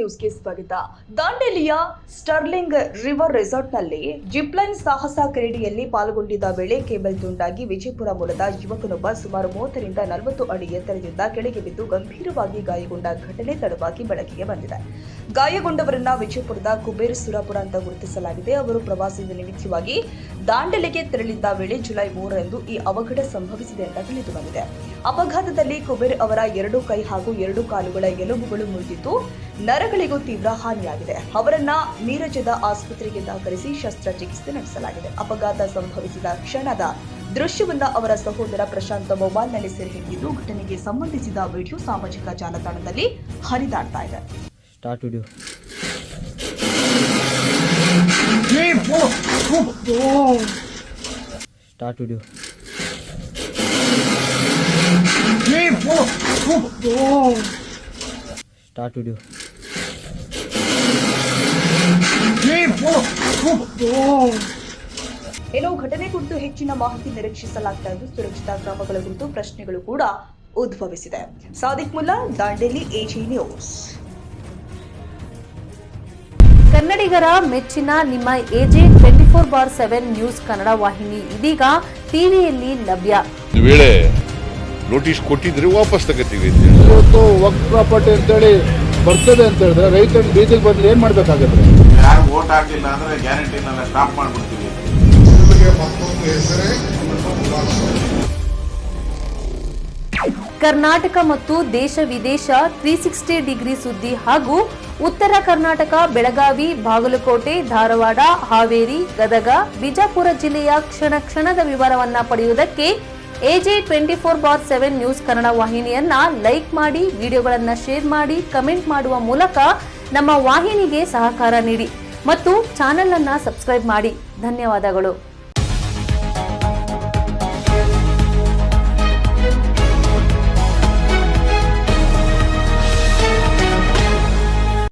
ನ್ಯೂಸ್ಗೆ ಸ್ವಾಗತ. ದಾಂಡೇಲಿಯ sterling river ರೆಸಾರ್ಟ್ನಲ್ಲಿ ಜಿಪ್ಲೈನ್ ಸಾಹಸ ಕ್ರೀಡೆಯಲ್ಲಿ ಪಾಲ್ಗೊಂಡಿದ್ದ ವೇಳೆ ಕೇಬಲ್ ತುಂಡಾಗಿ ವಿಜಯಪುರ ಮೂಲದ ಯುವಕನೊಬ್ಬ ಸುಮಾರು 30 ರಿಂದ 40 ಅಡಿ ಎತ್ತರದಿಂದ ಕೆಳಗೆ ಬಿದ್ದು ಗಂಭೀರವಾಗಿ ಗಾಯಗೊಂಡ ಘಟನೆ ತಡವಾಗಿ ಬೆಳಕಿಗೆ ಬಂದಿದೆ. ಗಾಯಗೊಂಡವರನ್ನ ವಿಜಯಪುರದ ಕುಬೇರ್ ಸುರಪುರ ಅಂತ ಗುರುತಿಸಲಾಗಿದೆ. ಅವರು ಪ್ರವಾಸದ ನಿಮಿತ್ತವಾಗಿ ದಾಂಡೇಲಿಗೆ ತೆರಳಿದ್ದ ವೇಳೆ ಜುಲೈ 3ರಂದು ಈ ಅವಘಡ ಸಂಭವಿಸಿದೆ ಅಂತ ತಿಳಿದು ಬಂದಿದೆ. ಅಪಘಾತದಲ್ಲಿ ಕುಬೇರ್ ಅವರ 2 ಕೈ ಹಾಗೂ 2 ಕಾಲುಗಳ ಎಲುಬುಗಳು ಮುರಿದಿದ್ದು ನರಗಳಿಗೂ ತೀವ್ರ ಹಾನಿಯಾಗಿದೆ. ಅವರನ್ನ ಮೀರಜದ ಆಸ್ಪತ್ರೆಗೆ ದಾಖಲಿಸಿ ಶಸ್ತ್ರಚಿಕಿತ್ಸೆ ನಡೆಸಲಾಗಿದೆ. ಅಪಘಾತ ಸಂಭವಿಸಿದ ಕ್ಷಣದ ದೃಶ್ಯವನ್ನ ಅವರ ಸಹೋದರ ಪ್ರಶಾಂತ್ ಮೊಬೈಲ್ನಲ್ಲಿ ಸೆರೆ ಹಿಡಿದಿದ್ದು ಘಟನೆಗೆ ಸಂಬಂಧಿಸಿದ ವಿಡಿಯೋ ಸಾಮಾಜಿಕ ಜಾಲತಾಣದಲ್ಲಿ ಹರಿದಾಡ್ತಾ ಇದೆ. Start video. Start video. Start video. ಏನೋ ಘಟನೆ ಕುರಿತು ಹೆಚ್ಚಿನ ಮಾಹಿತಿ ನಿರೀಕ್ಷಿಸಲಾಗ್ತಾ ಇದ್ದು ಸುರಕ್ಷಿತ ಕ್ರಮಗಳ ಕುರಿತು ಪ್ರಶ್ನೆಗಳು ಕೂಡ ಉದ್ಭವಿಸಿದೆ. Sadiq Mulla, Dandeli, AG news. ಕನ್ನಡಿಗರ ಮೆಚ್ಚಿನ ನಿಮ್ಮ ಎಜೆ 24/7 ನ್ಯೂಸ್ ಕನ್ನಡ ವಾಹಿನಿ ಇದೀಗ ಟಿವಿಯಲ್ಲಿ ಲಭ್ಯ. ವೇಳೆ ನೋಟಿಸ್ ಕೊಟ್ಟಿದ್ರೆ ವಾಪಸ್ ತಗೋತೀವಿ. ಇವತ್ತು ವಕ್ಫ್ ಪ್ರಾಪರ್ಟಿ ಅಂತೇಳಿ ಬರ್ತದೆ ಅಂತ ಹೇಳಿದ್ರೆ ರೈತರು ಬೀದಿಗೆ ಬದಲು ಏನ್ ಮಾಡ್ಬೇಕಾಗತ್ತೆ? ಯಾರು ವೋಟ್ ಹಾಕಿಲ್ಲ ಅಂದ್ರೆ ಗ್ಯಾರಂಟಿನೆಲ್ಲ ಸ್ಟಾಪ್ ಮಾಡ್ಬಿಡ್ತೀವಿ. ಕರ್ನಾಟಕ ಮತ್ತು ದೇಶ ವಿದೇಶ 360 ಡಿಗ್ರಿ ಸುದ್ದಿ ಹಾಗೂ ಉತ್ತರ ಕರ್ನಾಟಕ, ಬೆಳಗಾವಿ, ಬಾಗಲಕೋಟೆ, ಧಾರವಾಡ, ಹಾವೇರಿ, ಗದಗ, ಬಿಜಾಪುರ ಜಿಲ್ಲೆಯ ಕ್ಷಣ ಕ್ಷಣದ ವಿವರವನ್ನ ಪಡೆಯುವುದಕ್ಕೆ ಎಜೆ 24/7 ನ್ಯೂಸ್ ಕನ್ನಡ ವಾಹಿನಿಯನ್ನ ಲೈಕ್ ಮಾಡಿ, ವಿಡಿಯೋಗಳನ್ನ ಶೇರ್ ಮಾಡಿ, ಕಮೆಂಟ್ ಮಾಡುವ ಮೂಲಕ ನಮ್ಮ ವಾಹಿನಿಗೆ ಸಹಕಾರ ನೀಡಿ ಮತ್ತು ಚಾನೆಲ್ ಅನ್ನ ಸಬ್ಸ್ಕ್ರೈಬ್ ಮಾಡಿ. ಧನ್ಯವಾದಗಳು.